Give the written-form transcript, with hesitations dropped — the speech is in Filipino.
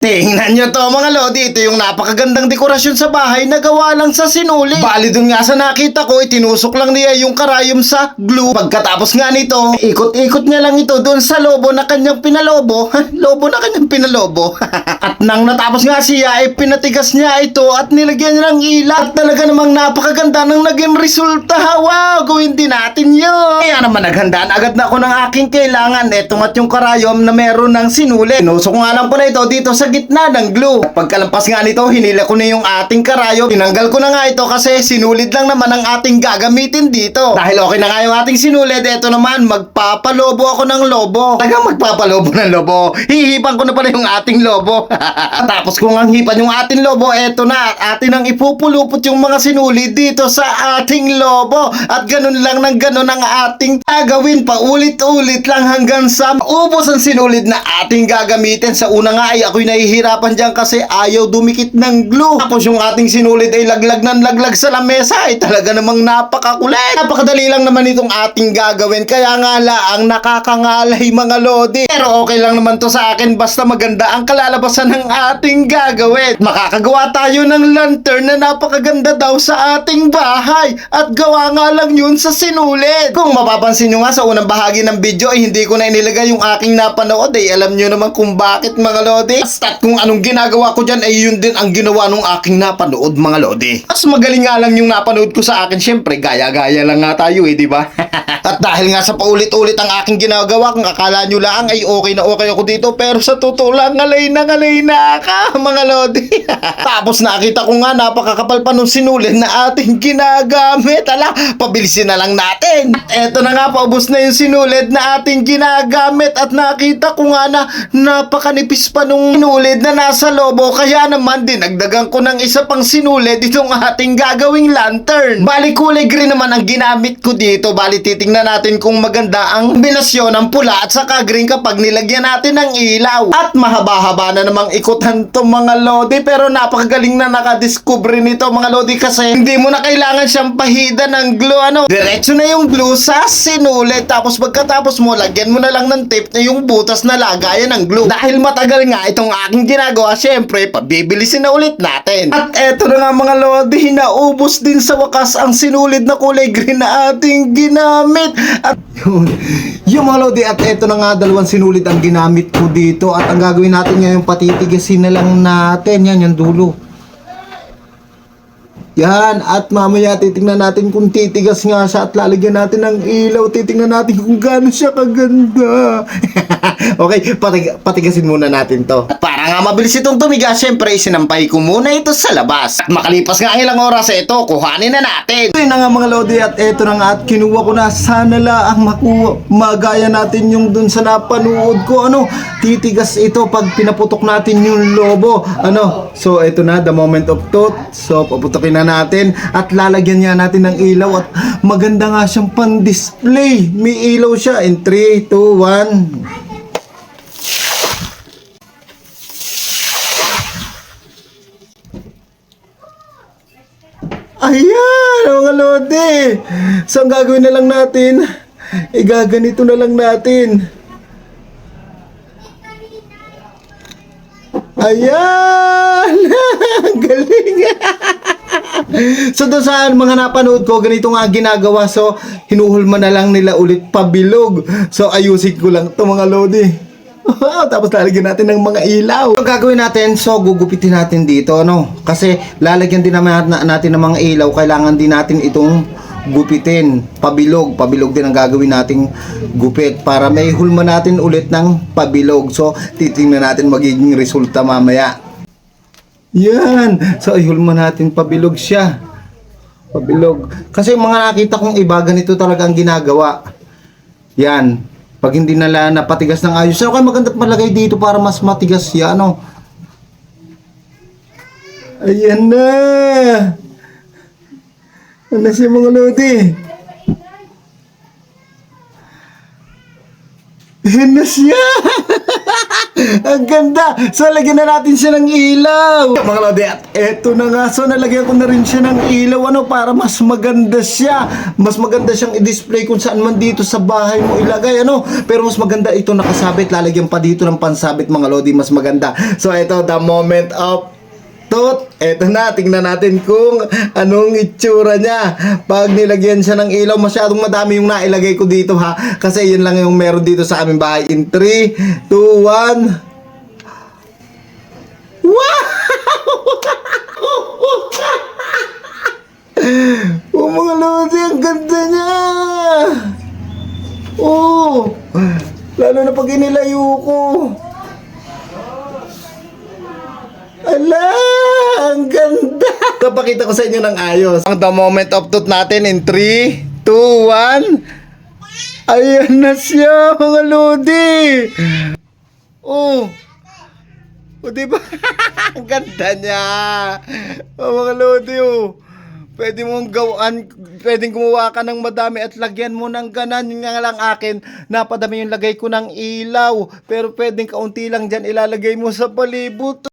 Tingnan nyo to mga lodi, ito yung napakagandang dekorasyon sa bahay na gawa lang sa sinuli. Bali dun nga sa nakita ko, itinusok lang niya yung karayom sa glue. Pagkatapos nga nito, ikot-ikot niya lang ito dun sa lobo na kanyang pinalobo. Lobo na kanyang pinalobo. At nang natapos nga siya, ay pinatigas niya ito at nilagyan niya ng ilaw. At talaga namang napakaganda ng naging resulta. Wow, gawin din natin yun. Kaya naman naghandaan agad na ako ng aking kailangan. Eto nga't yung karayom na meron ng sinuli. Tinusok nga lang pala ito dito sa gitna ng glue. Pagkalampas nga nito, hinila ko na yung ating karayom. Tinanggal ko na nga ito kasi sinulid lang naman ang ating gagamitin dito. Dahil okay na nga yung ating sinulid, eto naman, magpapalobo ako ng lobo. Talagang magpapalobo ng lobo. Hihipan ko na pala yung ating lobo. Tapos kung ang hipan yung ating lobo, eto na, atin ang ipupulupot yung mga sinulid dito sa ating lobo. At ganun lang ng ganun ang ating gagawin. Paulit-ulit lang hanggang sa ubos ang sinulid na ating gagamitin. Sa una nga ay ako'y nahihirapan dyan kasi ayaw dumikit ng glue. Tapos yung ating sinulid ay laglag ng laglag sa lamesa. Ay talaga namang napakakulit. Napakadali lang naman itong ating gagawin. Kaya nga ang nakakangalay mga lodi. Pero okay lang naman to sa akin basta maganda ang kalalabasan ng ating gagawin. Makakagawa tayo ng lantern na napakaganda daw sa ating bahay. At gawa nga lang yun sa sinulid. Kung mapapansin nyo nga sa unang bahagi ng video ay hindi ko na inilagay yung aking napanood. Ay alam nyo naman kung bakit mga lodi. Basta kung anong ginagawa ko dyan ay yun din ang ginawa nung aking napanood mga lodi. Mas magaling nga lang yung napanood ko sa akin. Syempre gaya-gaya lang nga tayo di ba? At dahil nga sa paulit-ulit ang aking ginagawa, kung akala nyo lang ay okay na okay ako dito, pero sa totoo lang ngalay na ka mga lodi. Tapos nakita ko nga napakakapal pa nung sinulid na ating ginagamit. Ala, pabilisin na lang natin. At eto na nga, paubos na yung sinulid na ating ginagamit at nakita ko nga na napakanipis pa nung sinulid na nasa lobo. Kaya naman dinagdagan ko ng isa pang sinulid itong ating gagawing lantern. Bali kulay green naman ang ginamit ko dito. Bali titingnan natin kung maganda ang kombinasyon ng pula at saka green kapag nilagyan natin ng ilaw. At mahaba-haba na namang ikutan to mga lodi, pero napakagaling na nakadiscover nito mga lodi kasi hindi mo na kailangan siyang pahida ng glue. Diretso na yung glue sa sinulid. Tapos pagkatapos mo, lagyan mo na lang ng tape na yung butas na lagayan ng glue. Dahil matagal nga itong aking ginagawa, syempre pabibilisin na ulit natin. At eto na nga mga lodi, naubos din sa wakas ang sinulid na kulay green na ating ginamit. At yung mga lodi, at eto na nga dalawang sinulid ang ginamit ko dito. At ang gagawin natin ngayon, patitigasin na lang natin yan, yung dulo. Yan, at mamaya titingnan natin kung titigas nga siya at lalagyan natin ng ilaw. Titingnan natin kung gaano siya kaganda. Okay, patigasin muna natin to. At para nga mabilis itong tumigas, syempre sinampay ko muna ito sa labas. At makalipas nga ang ilang oras ito, kuhanin na natin. Ito na nga mga lodi, at eto na nga, at kinuha ko na. Sana lang magaya natin yung dun sa napanood ko. Titigas ito pag pinaputok natin yung lobo. So eto na, the moment of truth. So paputokin na natin at lalagyan niya natin ng ilaw at maganda nga siyang pan-display. May ilaw siya in 3, 2, 1. Ayan, mga lodi. So ang gagawin na lang natin, igaganito na lang natin. Ayan! Galing! So doon sa mga napanood ko, ganito nga ginagawa. So hinuhulma na lang nila ulit pabilog. So ayusin ko lang ito mga lodi. Tapos lalagyan natin ng mga ilaw. Ang gagawin natin, so gugupitin natin dito, kasi lalagyan din naman natin ng mga ilaw. Kailangan din natin itong gupitin, pabilog din ang gagawin nating gupit para may hulma natin ulit ng pabilog. So titingnan natin magiging resulta mamaya. Yan, so ihulma natin pabilog siya, pabilog, kasi mga nakita kong iba ganito talaga ang ginagawa. Yan, pag hindi nala napatigas ng ayos, so kaya maganda malagay dito para mas matigas siya. Ayan na. Ano siya mga lodi? Ayan na siya. Ang ganda. So, lagyan na natin siya ng ilaw. Mga lodi, at eto na nga. So, nalagyan ko na rin siya ng ilaw. Ano, para mas maganda siya. Mas maganda siyang i-display kung saan man dito sa bahay mo ilagay. Ano, pero mas maganda ito nakasabit. Lalagyan pa dito ng pansabit, mga lodi. Mas maganda. So, eto, the moment of Tot, eto na, tingnan natin kung anong itsura niya. Pag nilagyan siya ng ilaw, masyadong madami yung nailagay ko dito ha. Kasi yun lang yung meron dito sa aming bahay. In 3, 2, 1. Wow! Oh mga lodi, ang ganda niya! Oh! Lalo na pag inilayo ko. Ala, ang ganda! Kapakita ko sa inyo ng ayos. Ang the moment of truth natin in 3, 2, 1. Ayan na siya, mga lodi. Oh. O, diba? Ang ganda niya. Oh, mga lodi, oh. Pwede mong gawaan, pwedeng gumawa ka ng madami at lagyan mo ng ganan. Yun nga lang akin, napadami yung lagay ko ng ilaw. Pero pwedeng kaunti lang dyan ilalagay mo sa palibot.